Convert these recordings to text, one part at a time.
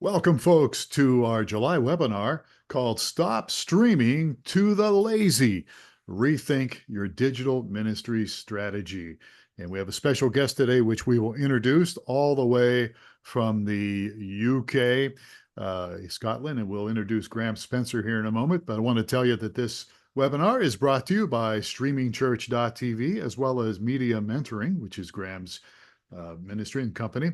Welcome, folks, to our July webinar called Stop Streaming to the Lazy, Rethink Your Digital Ministry Strategy. And we have a special guest today, which we will introduce all the way from the UK, Scotland, and we'll introduce Graham Spencer here in a moment. But I want to tell you that this webinar is brought to you by streamingchurch.tv, as well as Media Mentoring, which is Graham's ministry and company.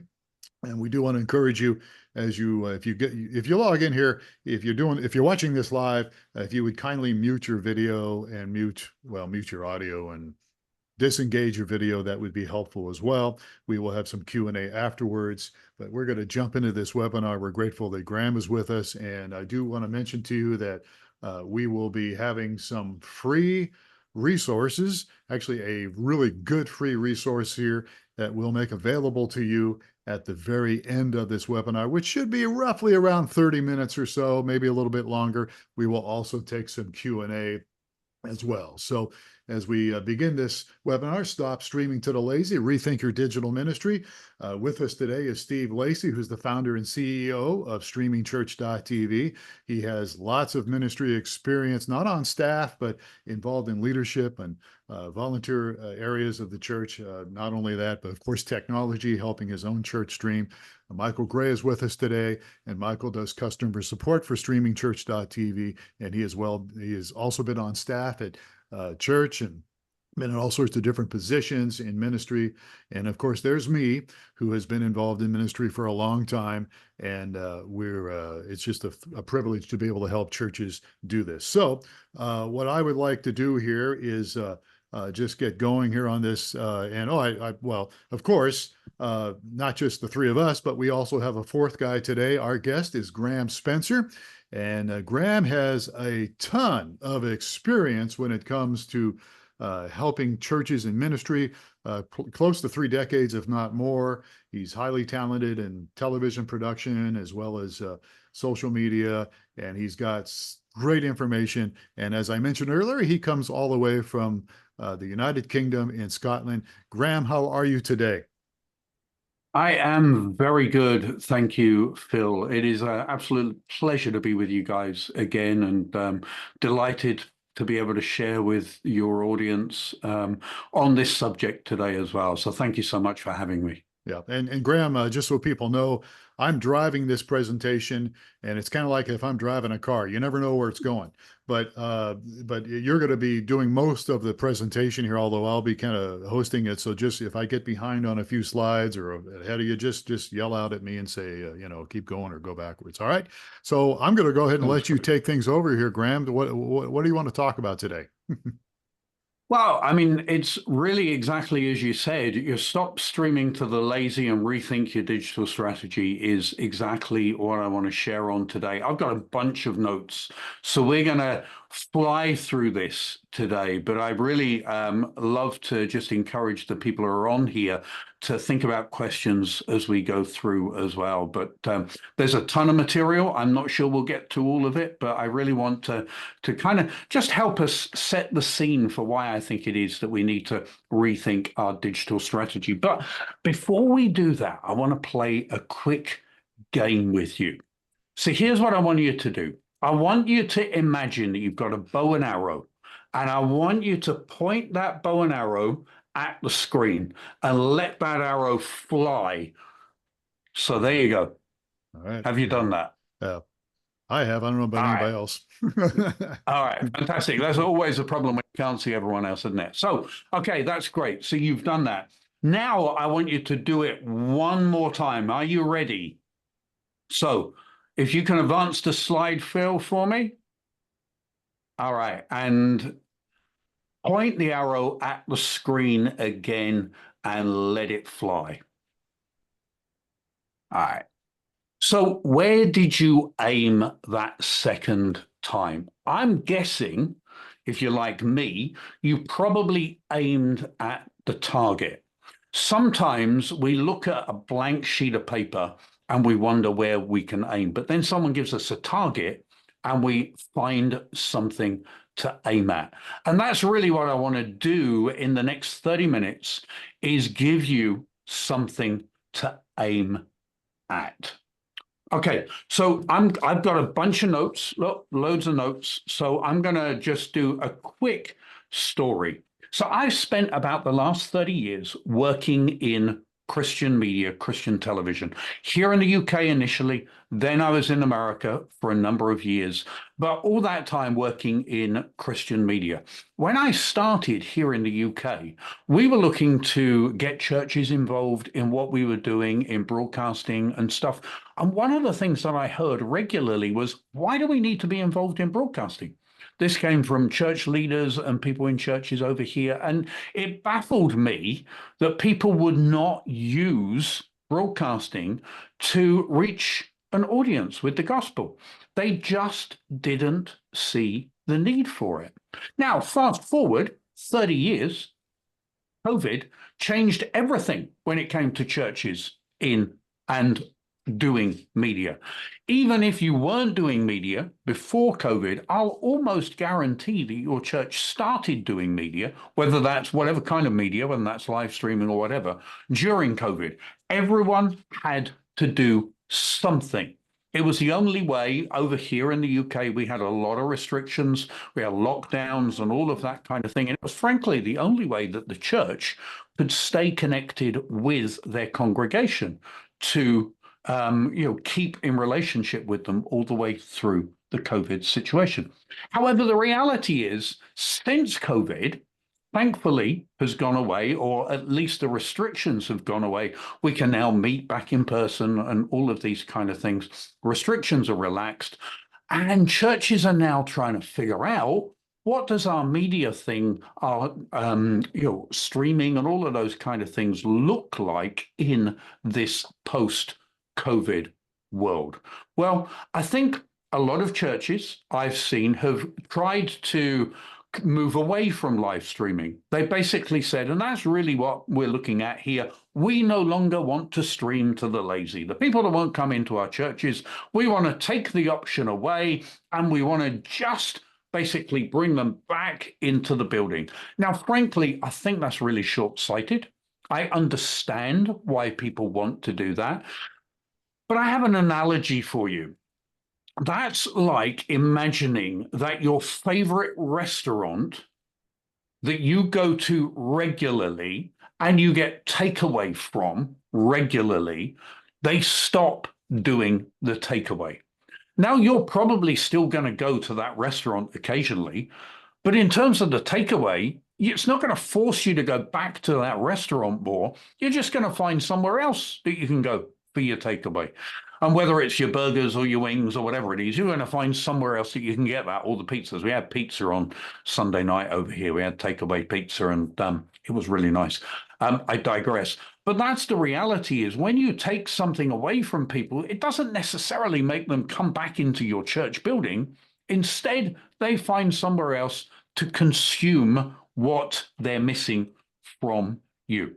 And we do want to encourage you as you, if you log in here, if you're watching this live, if you would kindly mute your video and mute your audio and disengage your video, that would be helpful as well. We will have some Q&A afterwards, but we're going to jump into this webinar. We're grateful that Graham is with us. And I do want to mention to you that we will be having some free resources, actually a really good free resource here that we'll make available to you at the very end of this webinar, which should be roughly around 30 minutes or so, maybe a little bit longer. We will also take some Q&A as well. So as we begin this webinar, Stop Streaming to the Lazy, Rethink Your Digital Ministry. With us today is Steve Lacey, who's the founder and CEO of streamingchurch.tv. He has lots of ministry experience, not on staff, but involved in leadership and volunteer areas of the church. Not only that, but of course, technology, helping his own church stream. Michael Gray is with us today, and Michael does customer support for streamingchurch.tv, and he has also been on staff at church and been in all sorts of different positions in ministry. And of course, there's me, who has been involved in ministry for a long time, and it's just a privilege to be able to help churches do this. So what I would like to do here is just get going here on this. Of course, not just the three of us, but we also have a fourth guy today. Our guest is Graham Spencer. And Graham has a ton of experience when it comes to helping churches in ministry, close to 3 decades, if not more. He's highly talented in television production as well as social media, and he's got great information. And as I mentioned earlier, he comes all the way from the United Kingdom in Scotland. Graham, how are you today? I am very good. Thank you, Phil. It is an absolute pleasure to be with you guys again, and delighted to be able to share with your audience on this subject today as well. So thank you so much for having me. Yeah, and Graham, just so people know, I'm driving this presentation, and it's kind of like if I'm driving a car, you never know where it's going. But you're going to be doing most of the presentation here, although I'll be kind of hosting it. So just if I get behind on a few slides or ahead of you, just yell out at me and say, keep going or go backwards. All right. So I'm going to go ahead and let you take things over here, Graham. What do you want to talk about today? Well, I mean, it's really exactly as you said. You stop streaming to the lazy and rethink your digital strategy is exactly what I want to share on today. I've got a bunch of notes, so we're going to fly through this today, but I really love to just encourage the people who are on here to think about questions as we go through as well. But there's a ton of material. I'm not sure we'll get to all of it, but I really want to kind of just help us set the scene for why I think it is that we need to rethink our digital strategy. But before we do that, I want to play a quick game with you. So here's what I want you to do. I want you to imagine that you've got a bow and arrow, and I want you to point that bow and arrow at the screen and let that arrow fly. So there you go. All right. Have you done that? I have. I don't know about anybody else. All right. Fantastic. That's always a problem when you can't see everyone else, isn't it? So, okay, that's great. So you've done that. Now I want you to do it one more time. Are you ready? So if you can advance the slide, Phil, for me. All right. And point the arrow at the screen again and let it fly. All right. So where did you aim that second time? I'm guessing, if you're like me, you probably aimed at the target. Sometimes we look at a blank sheet of paper and we wonder where we can aim, but then someone gives us a target and we find something to aim at. And that's really what I want to do in the next 30 minutes is give you something to aim at. Okay, so I've got a bunch of notes, loads of notes. So I'm gonna just do a quick story. So I've spent about the last 30 years working in Christian media, Christian television, here in the UK initially, then I was in America for a number of years, but all that time working in Christian media. When I started here in the UK, we were looking to get churches involved in what we were doing in broadcasting and stuff. And one of the things that I heard regularly was, why do we need to be involved in broadcasting? This came from church leaders and people in churches over here. And it baffled me that people would not use broadcasting to reach an audience with the gospel. They just didn't see the need for it. Now, fast forward 30 years, COVID changed everything when it came to churches in and doing media. Even if you weren't doing media before COVID, I'll almost guarantee that your church started doing media, whether that's whatever kind of media, whether that's live streaming or whatever, during COVID. Everyone had to do something. It was the only way. Over here in the UK. We had a lot of restrictions, we had lockdowns and all of that kind of thing. And it was frankly the only way that the church could stay connected with their congregation to keep in relationship with them all the way through the COVID situation. However, the reality is, since COVID, thankfully, has gone away, or at least the restrictions have gone away, we can now meet back in person and all of these kind of things. Restrictions are relaxed, and churches are now trying to figure out, what does our media thing, our streaming and all of those kind of things look like in this post COVID world? Well, I think a lot of churches I've seen have tried to move away from live streaming. They basically said, and that's really what we're looking at here, we no longer want to stream to the lazy. The people that won't come into our churches, we want to take the option away, and we want to just basically bring them back into the building. Now, frankly, I think that's really short-sighted. I understand why people want to do that. But I have an analogy for you. That's like imagining that your favorite restaurant that you go to regularly and you get takeaway from regularly, they stop doing the takeaway. Now, you're probably still going to go to that restaurant occasionally, but in terms of the takeaway, it's not going to force you to go back to that restaurant more. You're just going to find somewhere else that you can go for your takeaway. And whether it's your burgers or your wings or whatever it is, you're going to find somewhere else that you can get that. All the pizzas. We had pizza on Sunday night over here. We had takeaway pizza, and it was really nice. I digress. But that's the reality, is when you take something away from people, it doesn't necessarily make them come back into your church building. Instead, they find somewhere else to consume what they're missing from you.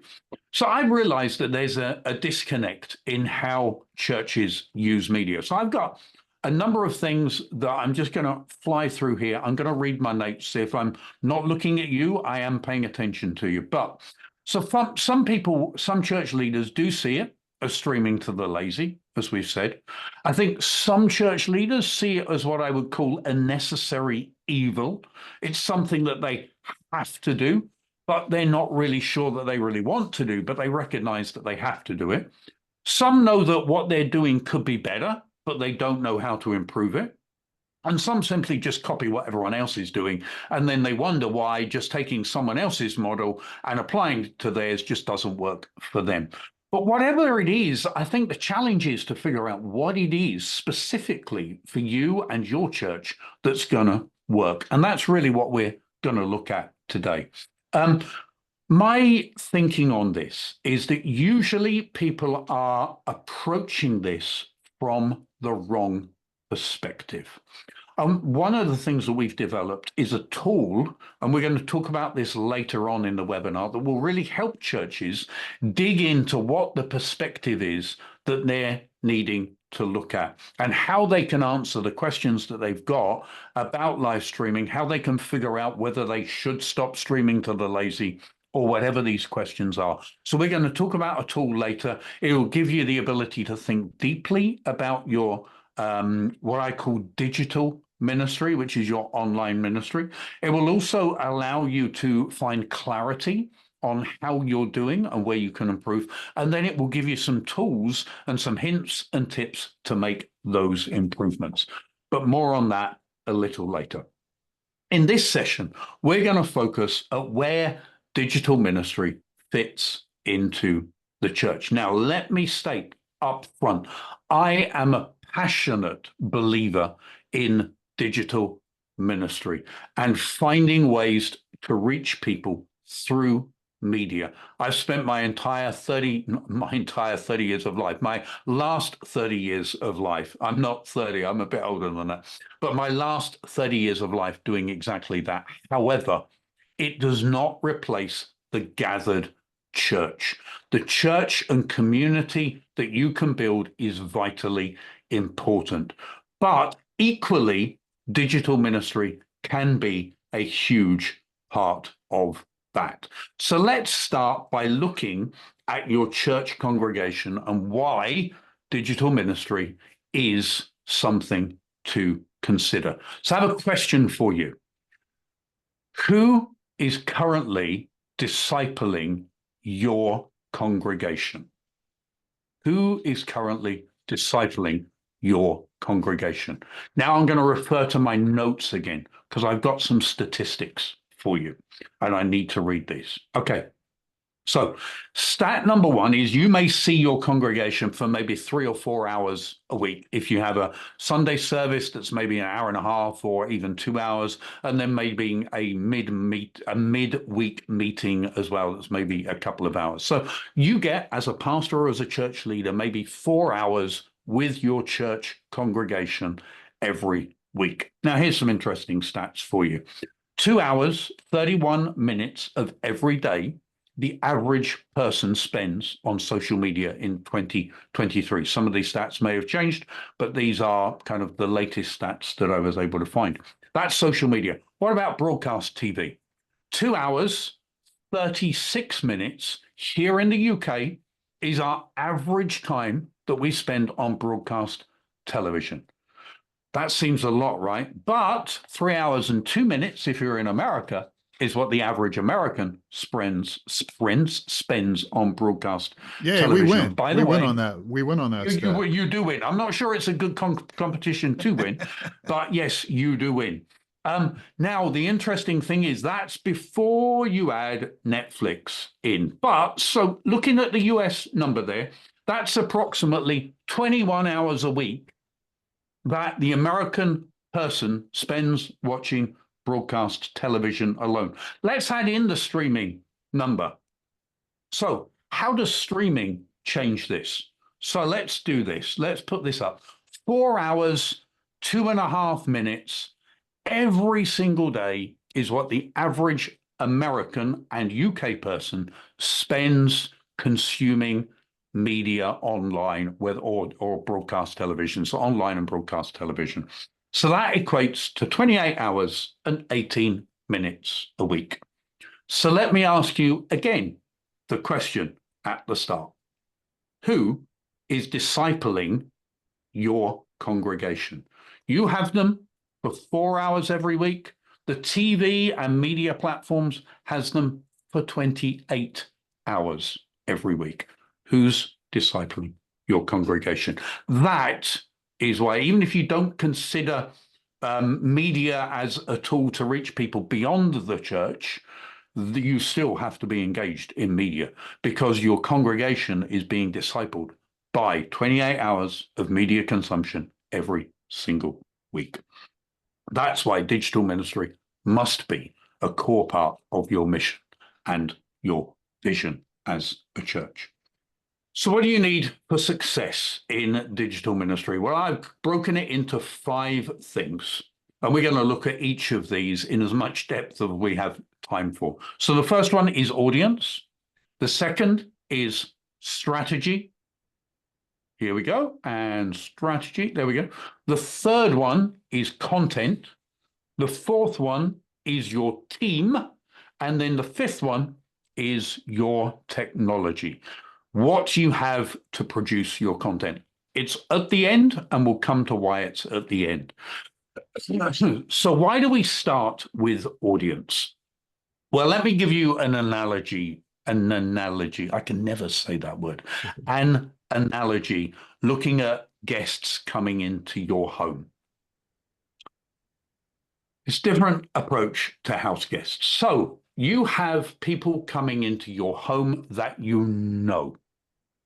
So I've realized that there's a disconnect in how churches use media. So I've got a number of things that I'm just going to fly through here. I'm going to read my notes. See, if I'm not looking at you, I am paying attention to you. But so some people, some church leaders do see it as streaming to the lazy, as we've said. I think some church leaders see it as what I would call a necessary evil. It's something that they have to do, but they're not really sure that they really want to do, but they recognize that they have to do it. Some know that what they're doing could be better, but they don't know how to improve it. And some simply just copy what everyone else is doing. And then they wonder why just taking someone else's model and applying it to theirs just doesn't work for them. But whatever it is, I think the challenge is to figure out what it is specifically for you and your church that's going to work. And that's really what we're going to look at today. My thinking on this is that usually people are approaching this from the wrong perspective. One of the things that we've developed is a tool, and we're going to talk about this later on in the webinar, that will really help churches dig into what the perspective is that they're needing to look at, and how they can answer the questions that they've got about live streaming, how they can figure out whether they should stop streaming to the lazy, or whatever these questions are. So we're going to talk about a tool later. It will give you the ability to think deeply about your what I call digital ministry, which is your online ministry. It will also allow you to find clarity on how you're doing and where you can improve. And then it will give you some tools and some hints and tips to make those improvements. But more on that a little later. In this session, we're going to focus at where digital ministry fits into the church. Now, let me state up front, I am a passionate believer in digital ministry and finding ways to reach people through media. I've spent my entire 30 years of life, my last 30 years of life. I'm not 30, I'm a bit older than that. But my last 30 years of life doing exactly that. However, it does not replace the gathered church. The church and community that you can build is vitally important. But equally, digital ministry can be a huge part of that. So let's start by looking at your church congregation and why digital ministry is something to consider. So I have a question for you. Who is currently discipling your congregation? Who is currently discipling your congregation? Now I'm going to refer to my notes again because I've got some statistics for you and I need to read these. Okay. So stat number one is you may see your congregation for maybe 3 or 4 hours a week. If you have a Sunday service that's maybe an hour and a half or even 2 hours, and then maybe a midweek meeting as well, that's maybe a couple of hours. So you get, as a pastor or as a church leader, maybe 4 hours with your church congregation every week. Now, here's some interesting stats for you. 2 hours, 31 minutes of every day the average person spends on social media in 2023. Some of these stats may have changed, but these are kind of the latest stats that I was able to find. That's social media. What about broadcast TV? 2 hours, 36 minutes here in the UK is our average time that we spend on broadcast television. That seems a lot, right? But 3 hours and 2 minutes, if you're in America, is what the average American spends on broadcast television. We win. By the way, win on that. We win on that. You do win. I'm not sure it's a good competition to win, but yes, you do win. Now, the interesting thing is that's before you add Netflix in. But so looking at the US number there, that's approximately 21 hours a week that the American person spends watching broadcast television alone. Let's add in the streaming number. So how does streaming change this? So let's do this. Let's put this up. 4 hours, 2.5 minutes every single day is what the average American and UK person spends consuming media online or broadcast television, so online and broadcast television. So that equates to 28 hours and 18 minutes a week. So let me ask you again the question at the start. Who is discipling your congregation? You have them for 4 hours every week. The TV and media platforms has them for 28 hours every week. Who's discipling your congregation? That is why, even if you don't consider media as a tool to reach people beyond the church, you still have to be engaged in media because your congregation is being discipled by 28 hours of media consumption every single week. That's why digital ministry must be a core part of your mission and your vision as a church. So what do you need for success in digital ministry? Well, I've broken it into 5 things, and we're going to look at each of these in as much depth as we have time for. So the first one is audience. The second is strategy. Here we go. And strategy. There we go. The third one is content. The fourth one is your team. And then the fifth one is your technology, what you have to produce your content. It's at the end, and we'll come to why it's at the end. So why do we start with audience? Well, let me give you an analogy. An analogy. I can never say that word. An analogy, looking at guests coming into your home. It's a different approach to house guests. So you have people coming into your home that you know.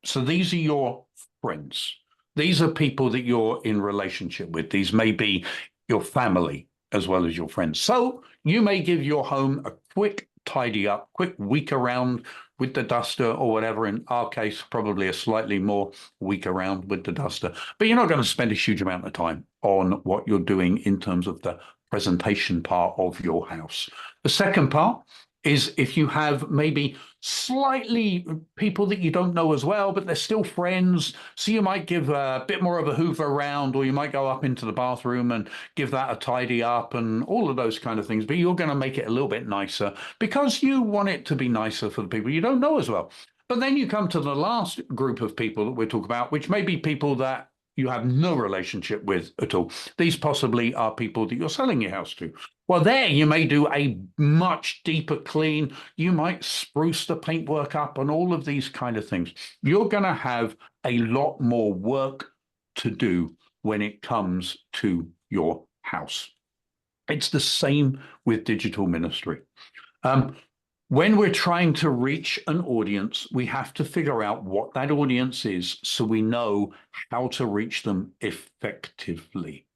So these are your friends. These are people that you're in relationship with. These may be your family as well as your friends. So you may give your home a quick tidy up, quick week around with the duster or whatever. In our case, probably a slightly more week around with the duster. But you're not going to spend a huge amount of time on what you're doing in terms of the presentation part of your house. The second part is if you have maybe slightly people that you don't know as well, but they're still friends. So you might give a bit more of a hoover around, or you might go up into the bathroom and give that a tidy up and all of those kind of things. But you're going to make it a little bit nicer because you want it to be nicer for the people you don't know as well. But then you come to the last group of people that we're talking about, which may be people that you have no relationship with at all. These possibly are people that you're selling your house to. Well, there you may do a much deeper clean. You might spruce the paintwork up and all of these kind of things. You're going to have a lot more work to do when it comes to your house. It's the same with digital ministry. When we're trying to reach an audience, we have to figure out what that audience is so we know how to reach them effectively.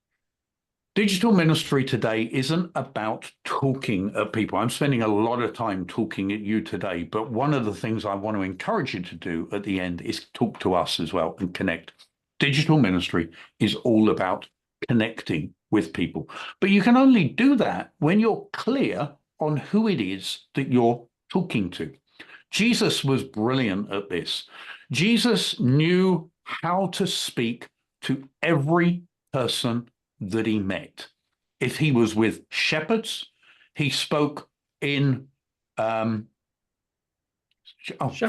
Digital ministry today isn't about talking at people. I'm spending a lot of time talking at you today, but one of the things I want to encourage you to do at the end is talk to us as well and connect. Digital ministry is all about connecting with people, but you can only do that when you're clear on who it is that you're talking to. Jesus was brilliant at this. Jesus knew how to speak to every person that he met. If he was with shepherds, he spoke in Shepherd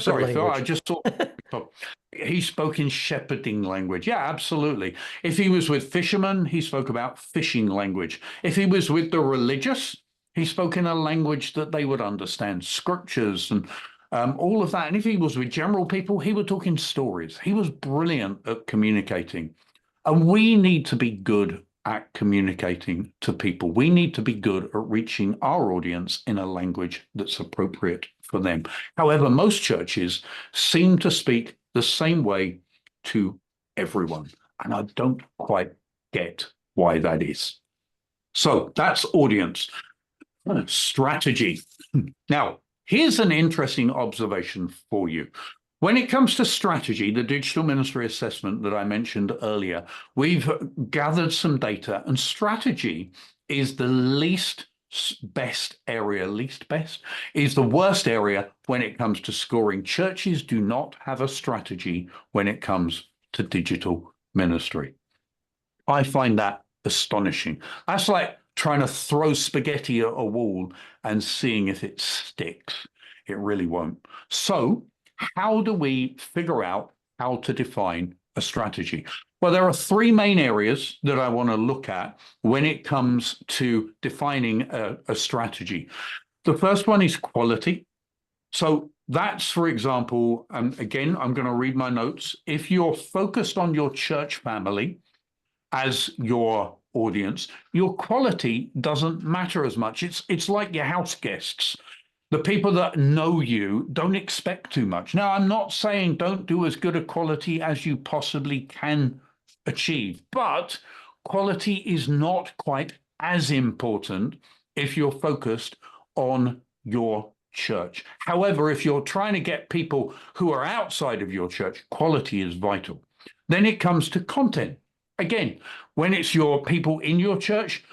sorry, Phil, language. I just thought he spoke in shepherding language. Yeah, absolutely. If he was with fishermen, he spoke about fishing language. If he was with the religious, he spoke in a language that they would understand, scriptures and all of that. And if he was with general people, he would talk in stories. He was brilliant at communicating. And we need to be good at communicating to people. We need to be good at reaching our audience in a language that's appropriate for them. However, most churches seem to speak the same way to everyone. And I don't quite get why that is. So that's audience. Strategy. Now, here's an interesting observation for you. When it comes to strategy, the digital ministry assessment that I mentioned earlier, we've gathered some data, and strategy is the least best area. Least best is the worst area when it comes to scoring. Churches do not have a strategy when it comes to digital ministry. I find that astonishing. That's like trying to throw spaghetti at a wall and seeing if it sticks. It really won't. So how do we figure out how to define a strategy? Well, there are three main areas that I want to look at when it comes to defining a strategy. The first one is quality. So that's, for example, and again, I'm going to read my notes. If you're focused on your church family as your audience, your quality doesn't matter as much. It's like your house guests. The people that know you don't expect too much. Now, I'm not saying don't do as good a quality as you possibly can achieve, but quality is not quite as important if you're focused on your church. However, if you're trying to get people who are outside of your church, quality is vital. Then it comes to content. Again, when it's your people in your church,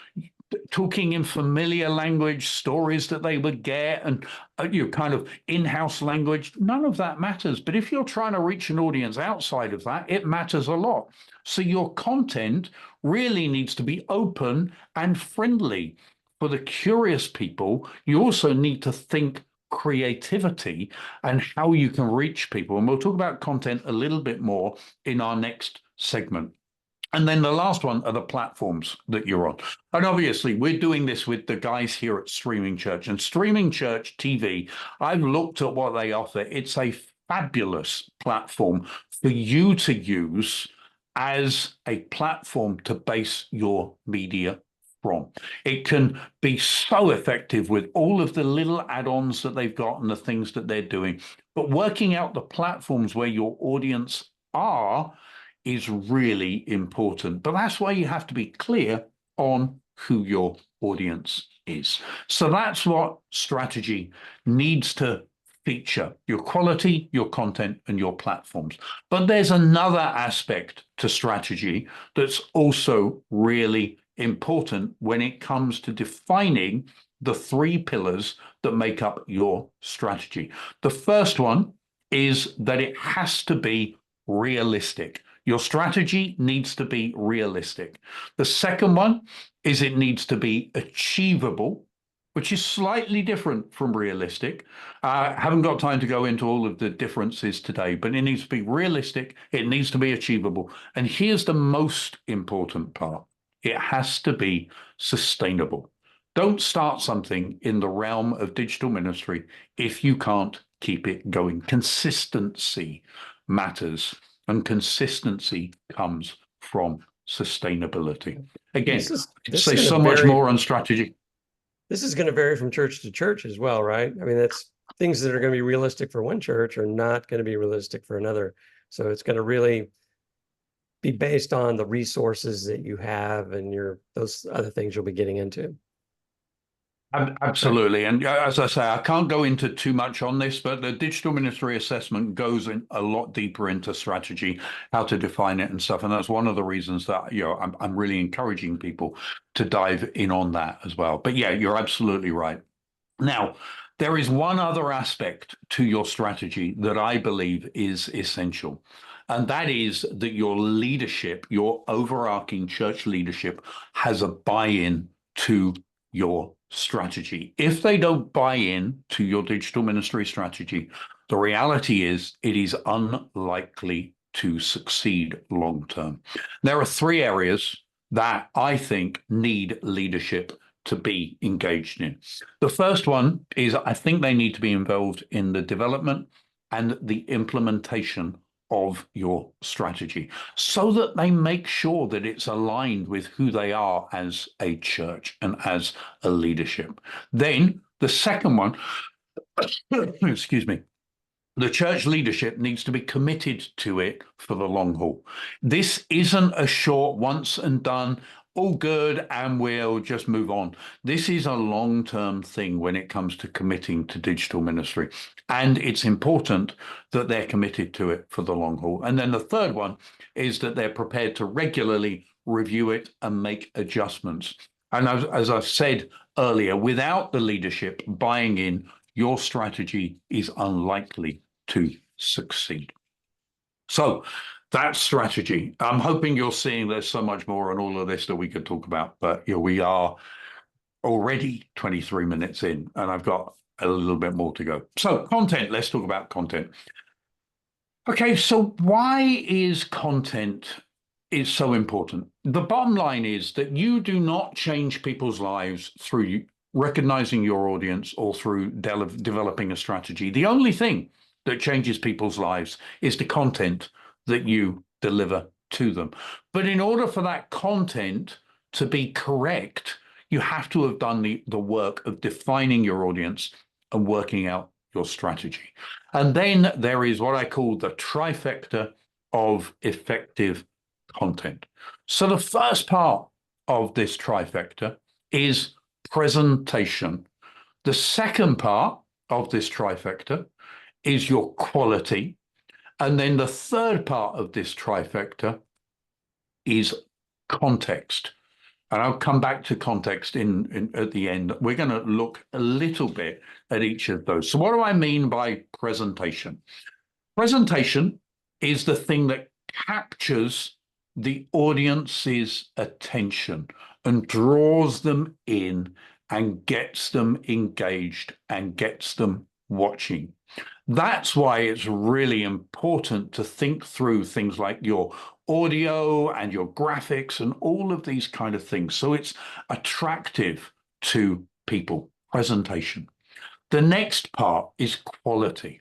talking in familiar language, stories that they would get, and your kind of in-house language, none of that matters. But if you're trying to reach an audience outside of that, it matters a lot. So your content really needs to be open and friendly. For the curious people, you also need to think creativity and how you can reach people. And we'll talk about content a little bit more in our next segment. And then the last one are the platforms that you're on. And obviously, we're doing this with the guys here at Streaming Church. And Streaming Church TV, I've looked at what they offer. It's a fabulous platform for you to use as a platform to base your media from. It can be so effective with all of the little add-ons that they've got and the things that they're doing. But working out the platforms where your audience are is really important. But that's why you have to be clear on who your audience is. So that's what strategy needs to feature: your quality, your content, and your platforms. But there's another aspect to strategy that's also really important when it comes to defining the three pillars that make up your strategy. The first one is that it has to be realistic. Your strategy needs to be realistic. The second one is it needs to be achievable, which is slightly different from realistic. I haven't got time to go into all of the differences today, but it needs to be realistic. It needs to be achievable. And here's the most important part. It has to be sustainable. Don't start something in the realm of digital ministry if you can't keep it going. Consistency matters. And consistency comes from sustainability. Again, say so much more on strategy. This is going to vary from church to church as well, right? I mean, that's things that are going to be realistic for one church are not going to be realistic for another. So it's going to really be based on the resources that you have and those other things you'll be getting into. Absolutely. And as I say, I can't go into too much on this, but the digital ministry assessment goes in a lot deeper into strategy, how to define it and stuff. And that's one of the reasons that, I'm really encouraging people to dive in on that as well. But yeah, you're absolutely right. Now, there is one other aspect to your strategy that I believe is essential. And that is that your leadership, your overarching church leadership, has a buy-in to your strategy. If they don't buy in to your digital ministry strategy, the reality is it is unlikely to succeed long term. There are three areas that I think need leadership to be engaged in. The first one is I think they need to be involved in the development and the implementation of your strategy so that they make sure that it's aligned with who they are as a church and as a leadership. Then the second one, excuse me, the church leadership needs to be committed to it for the long haul. This isn't a short once and done, all good, and we'll just move on. This is a long-term thing when it comes to committing to digital ministry. And it's important that they're committed to it for the long haul. And then the third one is that they're prepared to regularly review it and make adjustments. And as I've said earlier, without the leadership buying in, your strategy is unlikely to succeed. So that's strategy. I'm hoping you're seeing there's so much more on all of this that we could talk about, but we are already 23 minutes in and I've got a little bit more to go. So content, let's talk about content. Okay, so why is content so important? The bottom line is that you do not change people's lives through recognizing your audience or through developing a strategy. The only thing that changes people's lives is the content that you deliver to them. But in order for that content to be correct, you have to have done the work of defining your audience and working out your strategy. And then there is what I call the trifecta of effective content. So the first part of this trifecta is presentation. The second part of this trifecta is your quality. And then the third part of this trifecta is context. And I'll come back to context at the end. We're going to look a little bit at each of those. So what do I mean by presentation? Presentation is the thing that captures the audience's attention and draws them in and gets them engaged and gets them watching. That's why it's really important to think through things like your audio and your graphics and all of these kind of things, so it's attractive to people. Presentation. The next part is quality.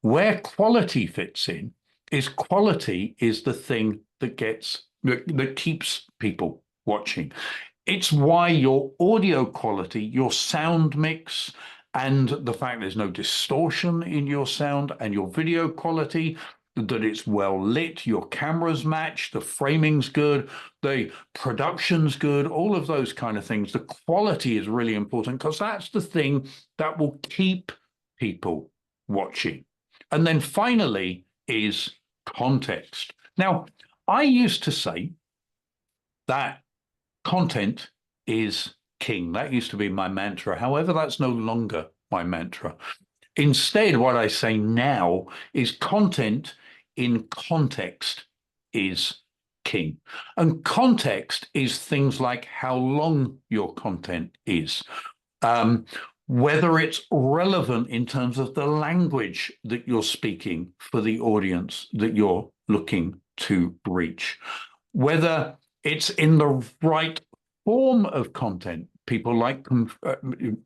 Where quality fits in is quality is the thing that keeps people watching. It's why your audio quality, your sound mix, and the fact there's no distortion in your sound, and your video quality, that it's well lit, your cameras match, the framing's good, the production's good, all of those kind of things. The quality is really important because that's the thing that will keep people watching. And then finally is context. Now, I used to say that content is king. That used to be my mantra. However, that's no longer my mantra. Instead, what I say now is content in context is king. And context is things like how long your content is, whether it's relevant in terms of the language that you're speaking for the audience that you're looking to reach, whether it's in the right form of content. People like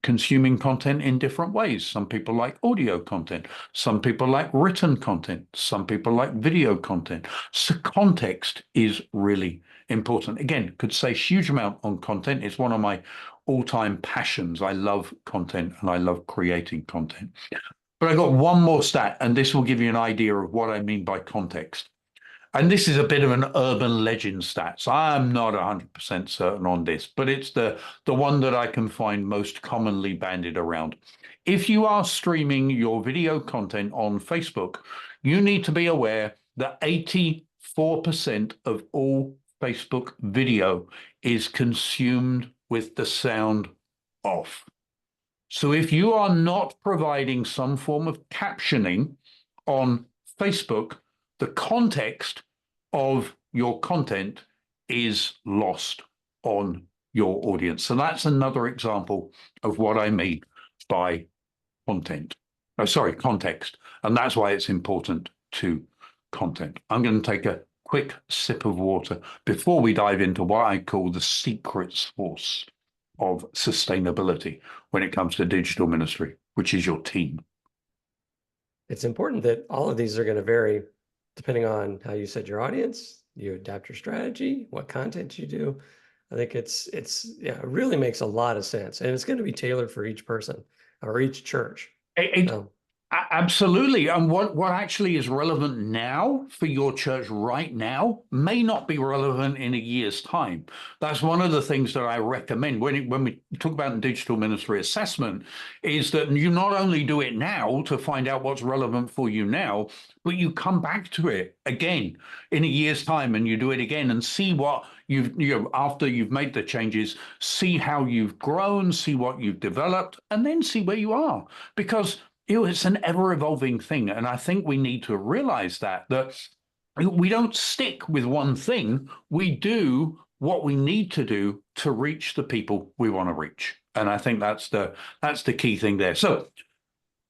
consuming content in different ways. Some people like audio content. Some people like written content. Some people like video content. So context is really important. Again, could say huge amount on content. It's one of my all-time passions. I love content and I love creating content. But I got one more stat, and this will give you an idea of what I mean by context. And this is a bit of an urban legend stat, so I'm not 100% certain on this, but it's the one that I can find most commonly bandied around. If you are streaming your video content on Facebook, you need to be aware that 84% of all Facebook video is consumed with the sound off. So if you are not providing some form of captioning on Facebook, the context of your content is lost on your audience. So that's another example of what I mean by context. And that's why it's important to content. I'm going to take a quick sip of water before we dive into what I call the secret sauce of sustainability when it comes to digital ministry, which is your team. It's important that all of these are going to vary depending on how you set your audience, you adapt your strategy, what content you do. I think it really makes a lot of sense, and it's going to be tailored for each person or each church. Absolutely. And what actually is relevant now for your church right now may not be relevant in a year's time. That's one of the things that I recommend when we talk about digital ministry assessment, is that you not only do it now to find out what's relevant for you now, but you come back to it again in a year's time and you do it again and see what after you've made the changes, see how you've grown, see what you've developed, and then see where you are. Because it's an ever-evolving thing, and I think we need to realize that we don't stick with one thing. We do what we need to do to reach the people we want to reach, and I think that's the key thing there. So,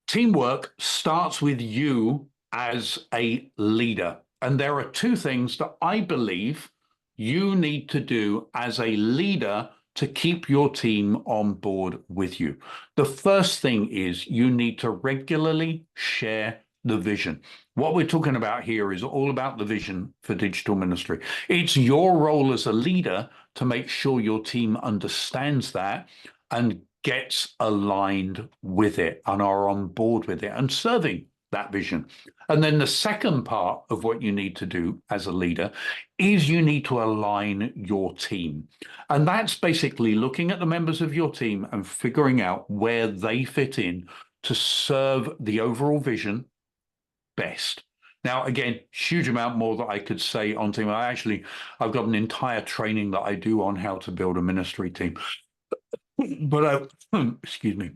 teamwork starts with you as a leader, and there are two things that I believe you need to do as a leader to keep your team on board with you. The first thing is you need to regularly share the vision. What we're talking about here is all about the vision for digital ministry. It's your role as a leader to make sure your team understands that and gets aligned with it and are on board with it and serving that vision. And then the second part of what you need to do as a leader is you need to align your team. And that's basically looking at the members of your team and figuring out where they fit in to serve the overall vision best. Now, again, huge amount more that I could say on team. I've got an entire training that I do on how to build a ministry team. But excuse me.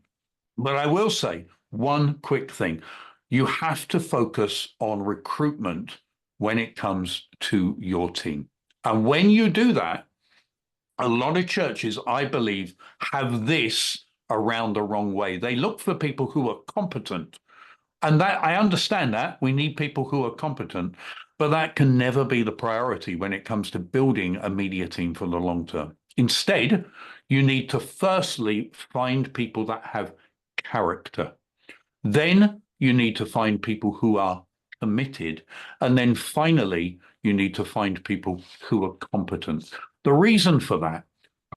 But I will say one quick thing. You have to focus on recruitment when it comes to your team. And when you do that, a lot of churches, I believe, have this around the wrong way. They look for people who are competent. And that I understand that we need people who are competent, but that can never be the priority when it comes to building a media team for the long term. Instead, you need to firstly find people that have character. Then you need to find people who are committed. And then finally, you need to find people who are competent. The reason for that,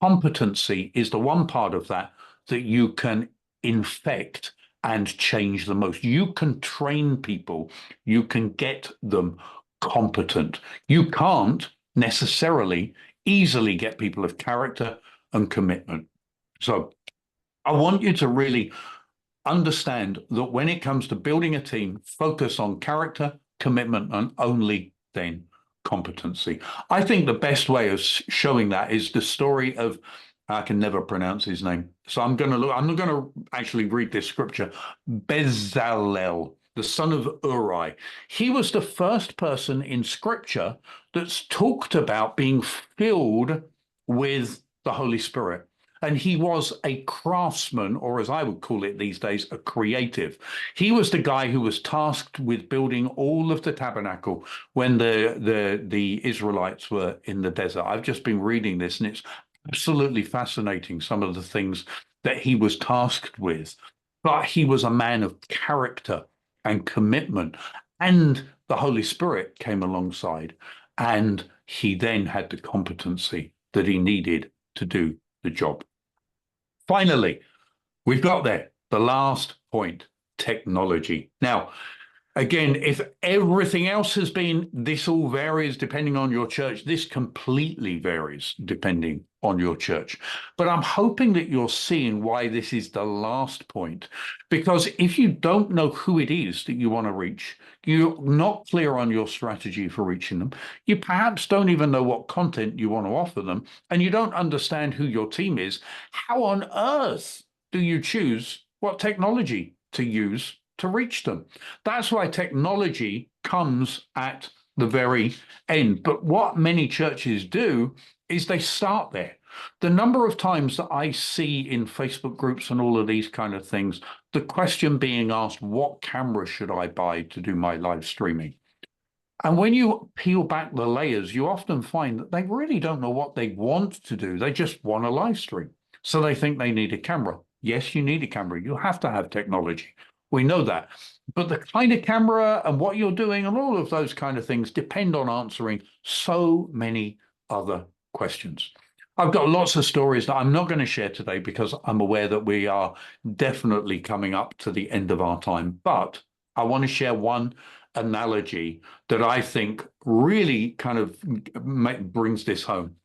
competency is the one part of that you can infect and change the most. You can train people, you can get them competent. You can't necessarily easily get people of character and commitment. So I want you to really understand that when it comes to building a team, focus on character, commitment, and only then competency. I think the best way of showing that is the story of, I can never pronounce his name, so I'm not going to actually read this scripture. Bezalel, the son of Uri. He was the first person in scripture that's talked about being filled with the Holy Spirit. And he was a craftsman, or as I would call it these days, a creative. He was the guy who was tasked with building all of the tabernacle when the Israelites were in the desert. I've just been reading this, and it's absolutely fascinating, some of the things that he was tasked with. But he was a man of character and commitment, and the Holy Spirit came alongside, and he then had the competency that he needed to do the job. Finally, we've got there, the last point, technology. Now, again, if everything else has been, this all varies depending on your church. This completely varies depending on your church. But I'm hoping that you're seeing why this is the last point. Because if you don't know who it is that you want to reach, you're not clear on your strategy for reaching them, you perhaps don't even know what content you want to offer them, and you don't understand who your team is, how on earth do you choose what technology to use to reach them? That's why technology comes at the very end. But what many churches do is they start there. The number of times that I see in Facebook groups and all of these kind of things, the question being asked, what camera should I buy to do my live streaming? And when you peel back the layers, you often find that they really don't know what they want to do. They just want a live stream. So they think they need a camera. Yes, you need a camera. You have to have technology. We know that. But the kind of camera and what you're doing and all of those kind of things depend on answering so many other questions. I've got lots of stories that I'm not going to share today because I'm aware that we are definitely coming up to the end of our time. But I want to share one analogy that I think really kind of brings this home.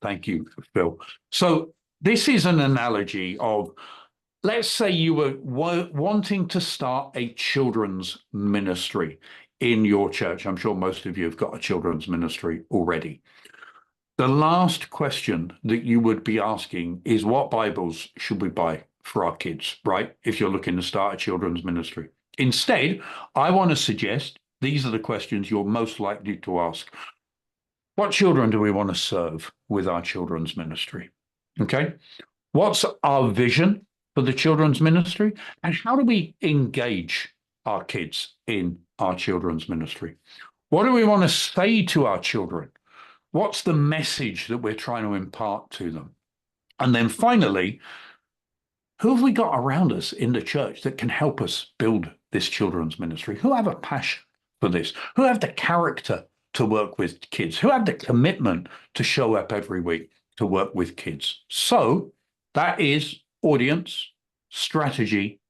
Thank you, Phil. So this is an analogy of, let's say you were wanting to start a children's ministry in your church. I'm sure most of you have got a children's ministry already. The last question that you would be asking is, what Bibles should we buy for our kids, right? If you're looking to start a children's ministry. Instead, I want to suggest these are the questions you're most likely to ask. What children do we want to serve with our children's ministry? Okay. What's our vision for the children's ministry? And how do we engage our kids in our children's ministry? What do we want to say to our children? What's the message that we're trying to impart to them? And then finally, who have we got around us in the church that can help us build this children's ministry? Who have a passion for this? Who have the character to work with kids? Who have the commitment to show up every week to work with kids? So that is audience, strategy,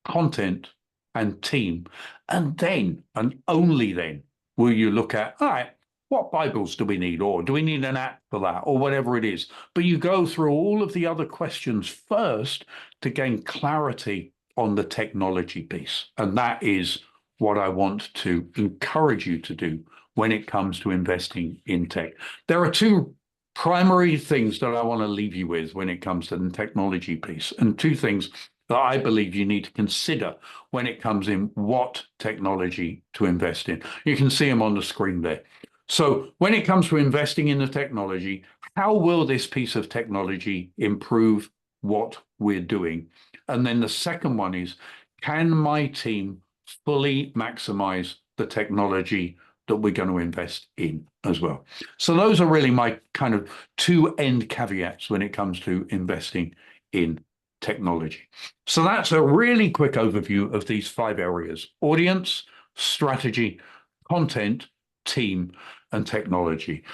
content, and team. And then, and only then, will you look at, all right, what Bibles do we need? Or do we need an app for that? Or whatever it is. But you go through all of the other questions first to gain clarity on the technology piece. And that is what I want to encourage you to do when it comes to investing in tech. There are two primary things that I want to leave you with when it comes to the technology piece, and two things that I believe you need to consider when it comes in what technology to invest in. You can see them on the screen there. So when it comes to investing in the technology, how will this piece of technology improve what we're doing? And then the second one is, can my team fully maximize the technology that we're going to invest in as well? So those are really my kind of two end caveats when it comes to investing in technology. So that's a really quick overview of these 5 areas: audience, strategy, content, team, and technology.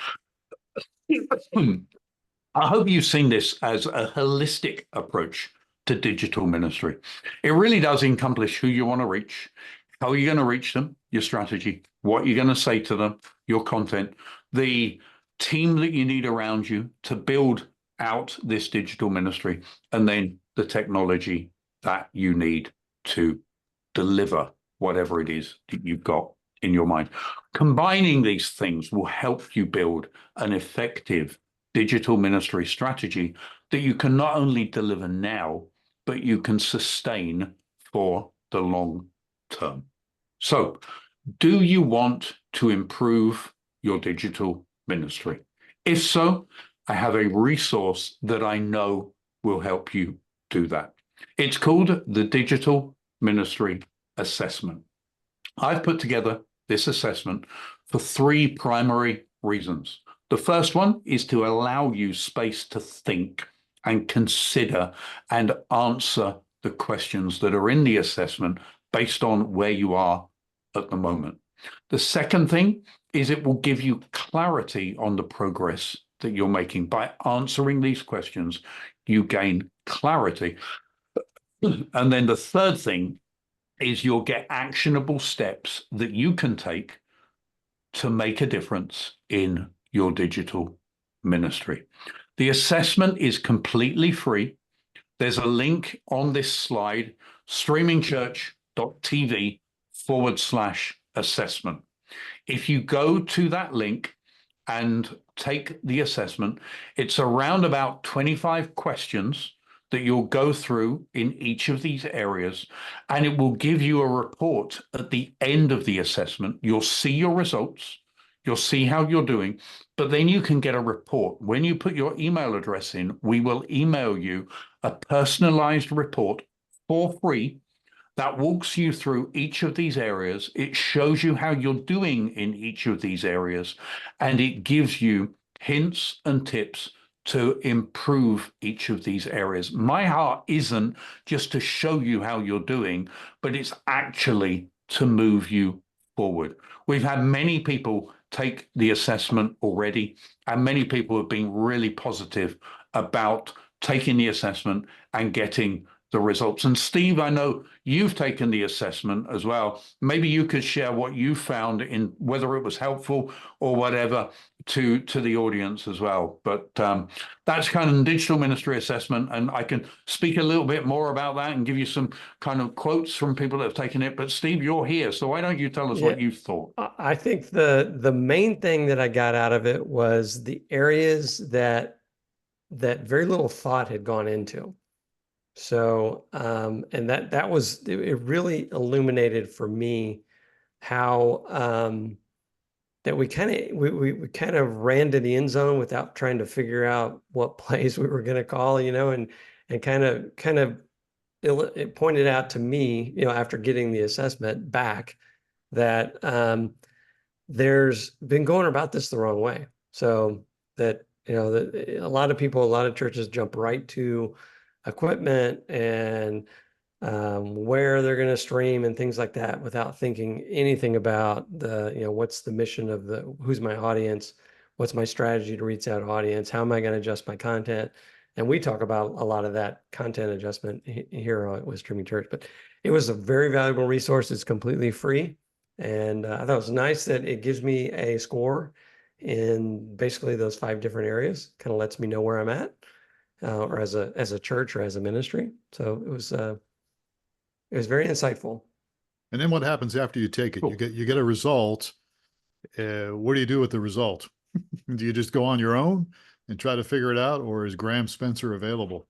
I hope you've seen this as a holistic approach to digital ministry. It really does encompass who you want to reach, how you're going to reach them, your strategy, what you're going to say to them, your content, the team that you need around you to build out this digital ministry, and then the technology that you need to deliver whatever it is that you've got in your mind. Combining these things will help you build an effective digital ministry strategy that you can not only deliver now, but you can sustain for the long term. So, do you want to improve your digital ministry? If so, I have a resource that I know will help you do that. It's called the Digital Ministry Assessment. I've put together this assessment for 3 primary reasons. The first one is to allow you space to think and consider and answer the questions that are in the assessment based on where you are at the moment. The second thing is it will give you clarity on the progress that you're making. By answering these questions, you gain clarity. And then the third thing is you'll get actionable steps that you can take to make a difference in your digital ministry. The assessment is completely free. There's a link on this slide, streamingchurch.tv/assessment. If you go to that link and take the assessment, it's around about 25 questions that you'll go through in each of these areas, and it will give you a report at the end of the assessment. You'll see your results, you'll see how you're doing, but then you can get a report. When you put your email address in, we will email you a personalized report for free that walks you through each of these areas. It shows you how you're doing in each of these areas, and it gives you hints and tips to improve each of these areas. My heart isn't just to show you how you're doing, but it's actually to move you forward. We've had many people take the assessment already, and many people have been really positive about taking the assessment and getting the results. And Steve, I know you've taken the assessment as well. Maybe you could share what you found, in whether it was helpful or whatever, to the audience as well. But that's kind of digital ministry assessment, and I can speak a little bit more about that and give you some kind of quotes from people that have taken it. But Steve, you're here, so why don't you tell us what you thought? I think the main thing that I got out of it was the areas that very little thought had gone into. So, and that was, it really illuminated for me how that we kind of ran to the end zone without trying to figure out what plays we were going to call, and kind of it pointed out to me, after getting the assessment back, that there's been going about this the wrong way. So that, that a lot of people, a lot of churches jump right to equipment and where they're going to stream and things like that without thinking anything about what's the mission of who's my audience, what's my strategy to reach that audience, how am I going to adjust my content. And we talk about a lot of that content adjustment here with Streaming Church, but it was a very valuable resource. It's completely free. And I thought it was nice that it gives me a score in basically those 5 different areas, kind of lets me know where I'm at. Or as a church or as a ministry. So it was very insightful. And then what happens after you take it? Cool. You get a result. What do you do with the result? Do you just go on your own and try to figure it out, or is Graham Spencer available?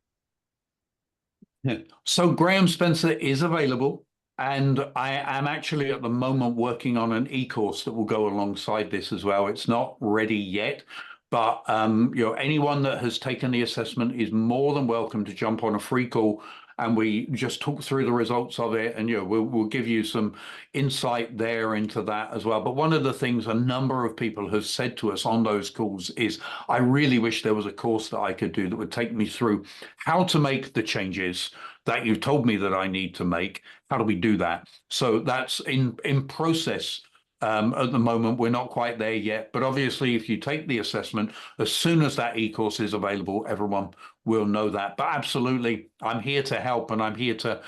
Yeah. So Graham Spencer is available, and I am actually at the moment working on an e-course that will go alongside this as well. It's not ready yet, But anyone that has taken the assessment is more than welcome to jump on a free call, and we just talk through the results of it, and we'll give you some insight there into that as well. But one of the things a number of people have said to us on those calls is, I really wish there was a course that I could do that would take me through how to make the changes that you've told me that I need to make. How do we do that? So that's in process. At the moment, we're not quite there yet, but obviously if you take the assessment, as soon as that e-course is available, everyone will know that. But absolutely, I'm here to help, and I'm here to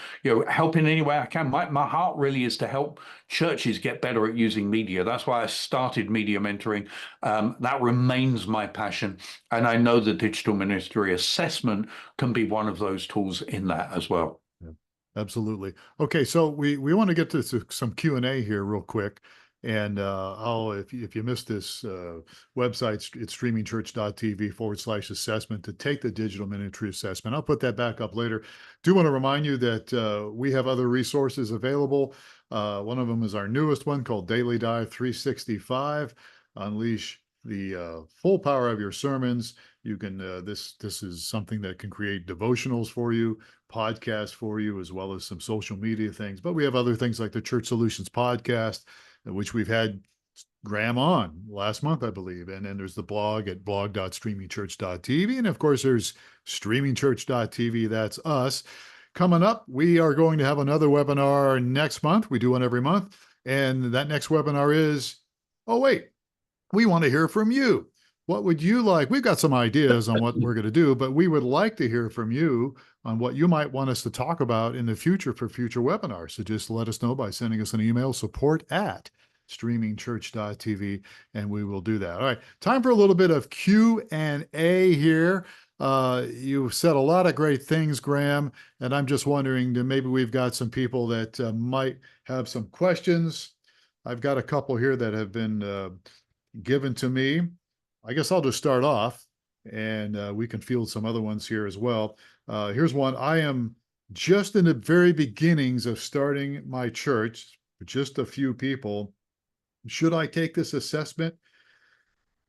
help in any way I can. My heart really is to help churches get better at using media. That's why I started media mentoring. That remains my passion, and I know the digital ministry assessment can be one of those tools in that as well. Yeah, absolutely. Okay, so we want to get to some Q&A here real quick. And if you missed this website, it's streamingchurch.tv/assessment to take the digital ministry assessment. I'll put that back up later. Do want to remind you that we have other resources available. One of them is our newest one called Daily Dive 365. Unleash the full power of your sermons. You can this is something that can create devotionals for you, podcasts for you, as well as some social media things. But we have other things like the Church Solutions podcast, which we've had Graham on last month, I believe. And then there's the blog at blog.streamingchurch.tv. And of course, there's streamingchurch.tv. That's us. Coming up, we are going to have another webinar next month. We do one every month. And that next webinar is, oh, wait, we want to hear from you. What would you like? We've got some ideas on what we're going to do, but we would like to hear from you on what you might want us to talk about in the future for future webinars. So just let us know by sending us an email, support@streamingchurch.tv, and we will do that. All right, time for a little bit of Q&A here. You've said a lot of great things, Graham, and I'm just wondering that maybe we've got some people that might have some questions. I've got a couple here that have been given to me. I guess I'll just start off, and we can field some other ones here as well. Here's one. I am just in the very beginnings of starting my church, with just a few people. Should I take this assessment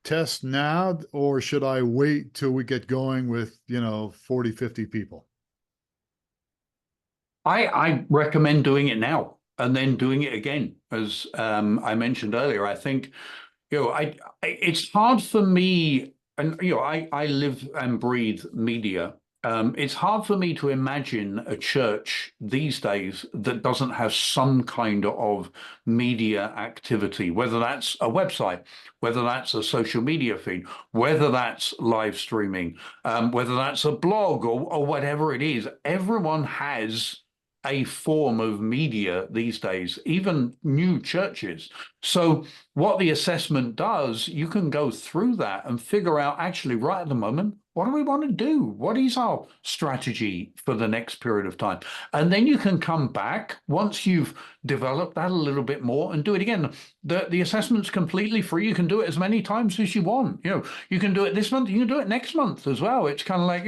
test now, or should I wait till we get going with, 40, 50 people? I recommend doing it now and then doing it again. As I mentioned earlier, I think it's hard for me, and I live and breathe media. It's hard for me to imagine a church these days that doesn't have some kind of media activity, whether that's a website, whether that's a social media feed, whether that's live streaming, whether that's a blog or whatever it is. Everyone has a form of media these days, even new churches. So what the assessment does, you can go through that and figure out actually right at the moment, what do we want to do? What is our strategy for the next period of time? And then you can come back once you've developed that a little bit more and do it again. The assessment's completely free. You can do it as many times as you want. You can do it this month, you can do it next month as well. It's kind of like,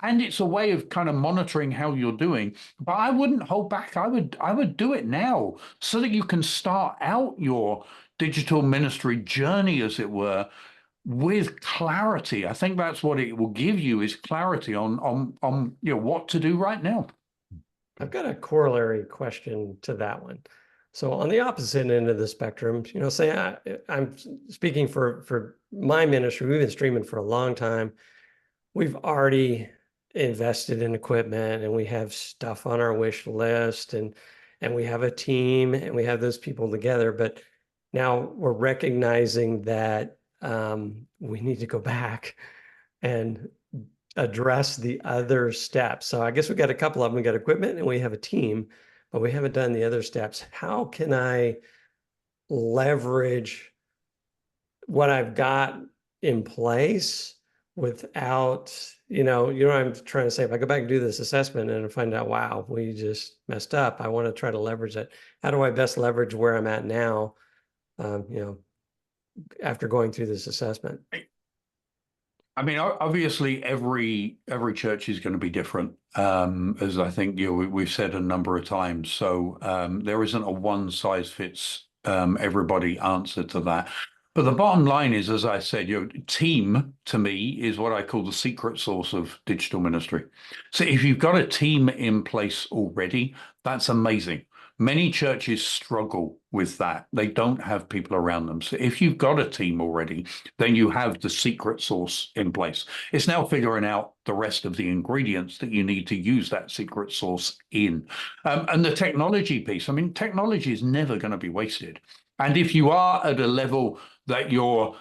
and it's a way of kind of monitoring how you're doing. But I wouldn't hold back. I would do it now so that you can start out your digital ministry journey, as it were, with clarity. I think that's what it will give you, is clarity on what to do right now. I've got a corollary question to that one. So on the opposite end of the spectrum, say I'm speaking for my ministry. We've been streaming for a long time. We've already invested in equipment, and we have stuff on our wish list, and we have a team, and we have those people together. But now we're recognizing that we need to go back and address the other steps. So I guess we got a couple of them. We got equipment and we have a team, but we haven't done the other steps. How can I leverage what I've got in place without, I'm trying to say, if I go back and do this assessment and find out, wow, we just messed up, I want to try to leverage that. How do I best leverage where I'm at now, after going through this assessment? I mean, obviously, every church is going to be different, as I think we've said a number of times. So there isn't a one size fits everybody answer to that. But the bottom line is, as I said, team to me is what I call the secret sauce of digital ministry. So if you've got a team in place already, that's amazing. Many churches struggle with that. They don't have people around them. So if you've got a team already, then you have the secret sauce in place. It's now figuring out the rest of the ingredients that you need to use that secret sauce in. And the technology piece, I mean, technology is never going to be wasted. And if you are at a level that you're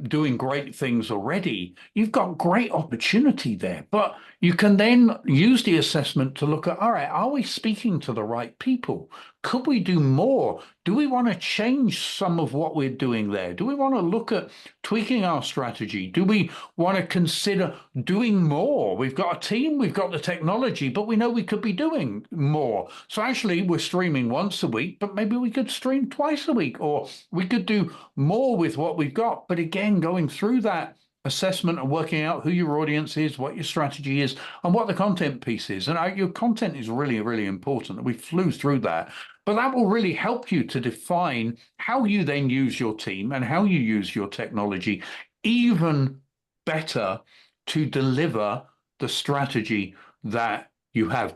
doing great things already, you've got great opportunity there. But you can then use the assessment to look at, all right, are we speaking to the right people? Could we do more? Do we want to change some of what we're doing there? Do we want to look at tweaking our strategy? Do we want to consider doing more? We've got a team, we've got the technology, but we know we could be doing more. So actually, we're streaming once a week, but maybe we could stream twice a week, or we could do more with what we've got. But again, going through that assessment and working out who your audience is, what your strategy is, and what the content piece is. And your content is really, really important. We flew through that. But that will really help you to define how you then use your team and how you use your technology even better to deliver the strategy that you have.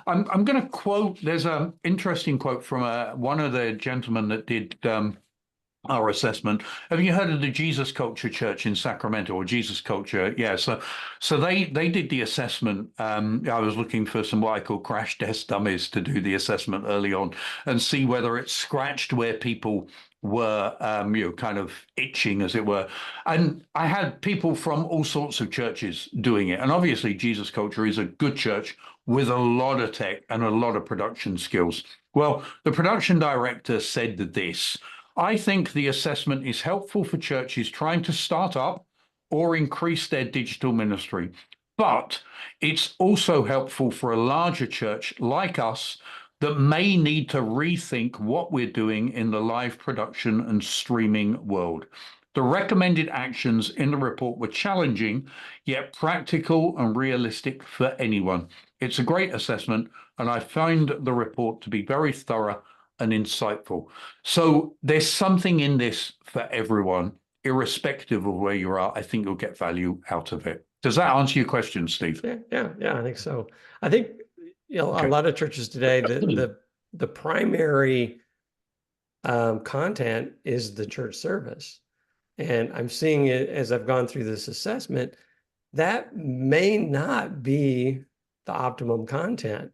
I'm going to quote, there's an interesting quote from one of the gentlemen that did our assessment. Have you heard of the Jesus Culture Church in Sacramento, or Jesus Culture? Yeah, so they did the assessment. I was looking for some what I call crash test dummies to do the assessment early on and see whether it scratched where people were kind of itching, as it were. And I had people from all sorts of churches doing it. And obviously Jesus Culture is a good church with a lot of tech and a lot of production skills. Well, the production director said this: I think the assessment is helpful for churches trying to start up or increase their digital ministry, but it's also helpful for a larger church like us that may need to rethink what we're doing in the live production and streaming world. The recommended actions in the report were challenging, yet practical and realistic for anyone. It's a great assessment, and I find the report to be very thorough and insightful. So there's something in this for everyone, irrespective of where you are. I think you'll get value out of it. Does that answer your question, Steve? Yeah, I think so. I think a lot of churches today, the primary content is the church service. And I'm seeing it as I've gone through this assessment, that may not be the optimum content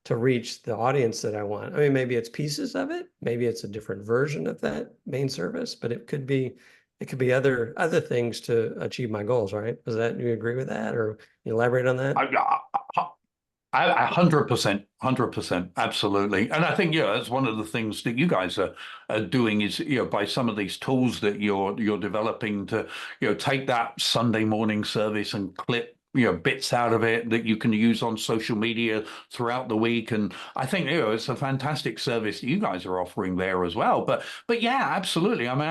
to reach the audience that I want. I mean, maybe it's pieces of it, maybe it's a different version of that main service, but it could be other things to achieve my goals, right? Do you agree with that, or you elaborate on that? I 100%, absolutely. And I think, that's one of the things that you guys are doing is, by some of these tools that you're developing to, take that Sunday morning service and clip bits out of it that you can use on social media throughout the week. And I think it's a fantastic service that you guys are offering there as well. But yeah, absolutely. I mean,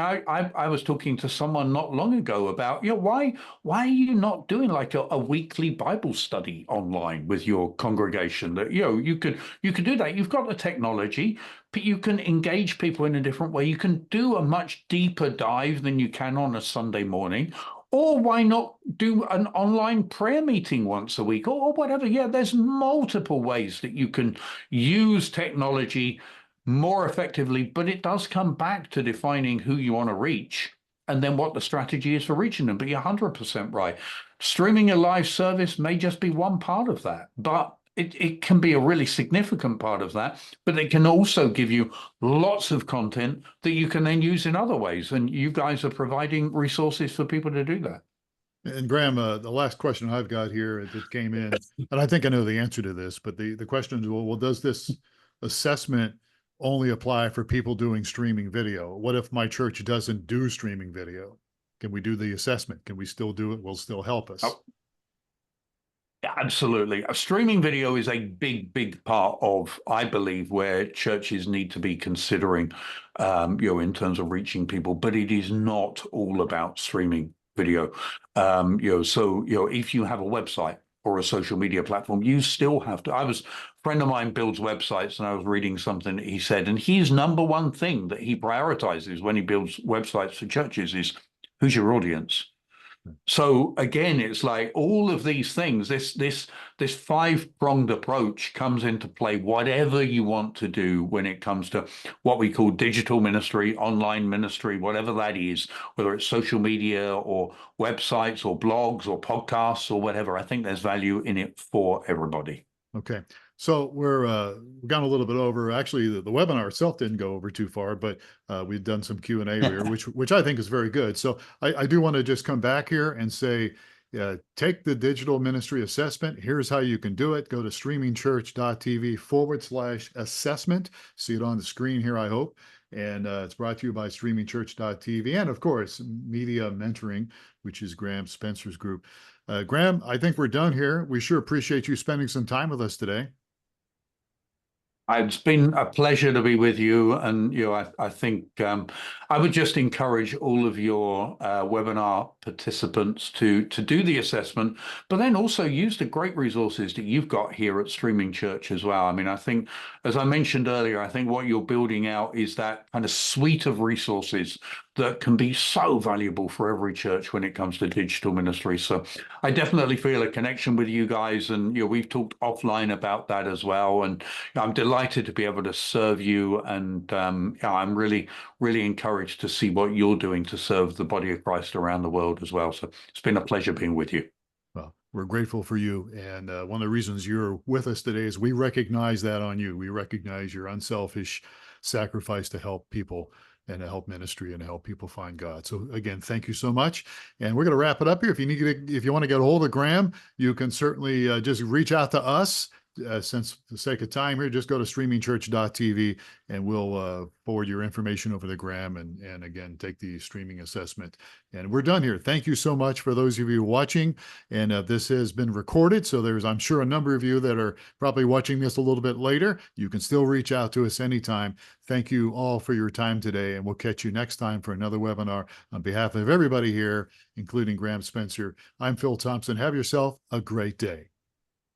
I was talking to someone not long ago about why are you not doing like a weekly Bible study online with your congregation? That you could do that. You've got the technology, but you can engage people in a different way. You can do a much deeper dive than you can on a Sunday morning. Or why not do an online prayer meeting once a week, or whatever? Yeah, there's multiple ways that you can use technology more effectively, but it does come back to defining who you want to reach and then what the strategy is for reaching them. But you're 100% right. Streaming a live service may just be one part of that, but it can be a really significant part of that, but it can also give you lots of content that you can then use in other ways. And you guys are providing resources for people to do that. And Graham, the last question I've got here that came in, and I think I know the answer to this, but the question is, well, does this assessment only apply for people doing streaming video? What if my church doesn't do streaming video? Can we do the assessment? Can we still do it? Will it still help us? Oh. Absolutely. Streaming video is a big part of, I believe, where churches need to be considering, in terms of reaching people, but it is not all about streaming video. So if you have a website or a social media platform, you still have to. A friend of mine builds websites, and I was reading something that he said, and his number one thing that he prioritizes when he builds websites for churches is, who's your audience? So again, it's like all of these things, this five-pronged approach comes into play, whatever you want to do when it comes to what we call digital ministry, online ministry, whatever that is, whether it's social media or websites or blogs or podcasts or whatever. I think there's value in it for everybody. Okay. So we've gone a little bit over. Actually, the webinar itself didn't go over too far, but we've done some Q&A here, which I think is very good. So I do want to just come back here and say, take the digital ministry assessment. Here's how you can do it. Go to streamingchurch.tv/assessment. See it on the screen here, I hope. And it's brought to you by streamingchurch.tv and, of course, Media Mentoring, which is Graham Spencer's group. Graham, I think we're done here. We sure appreciate you spending some time with us today. It's been a pleasure to be with you, and I think I would just encourage all of your webinar participants to do the assessment, but then also use the great resources that you've got here at Streaming Church as well. I mean, I think, as I mentioned earlier, I think what you're building out is that kind of suite of resources that can be so valuable for every church when it comes to digital ministry. So I definitely feel a connection with you guys, and we've talked offline about that as well. And I'm delighted to be able to serve you, and I'm really, really encouraged to see what you're doing to serve the body of Christ around the world as well. So it's been a pleasure being with you. Well, we're grateful for you. And one of the reasons you're with us today is we recognize that on you. We recognize your unselfish sacrifice to help people and to help ministry and to help people find God. So again, thank you so much. And we're going to wrap it up here. If you want to get a hold of Graham, you can certainly just reach out to us. Since for the sake of time here, just go to streamingchurch.tv and we'll forward your information over to Graham and again, take the streaming assessment. And we're done here. Thank you so much for those of you watching. And this has been recorded. So there's, I'm sure, a number of you that are probably watching this a little bit later. You can still reach out to us anytime. Thank you all for your time today. And we'll catch you next time for another webinar. On behalf of everybody here, including Graham Spencer, I'm Phil Thompson. Have yourself a great day.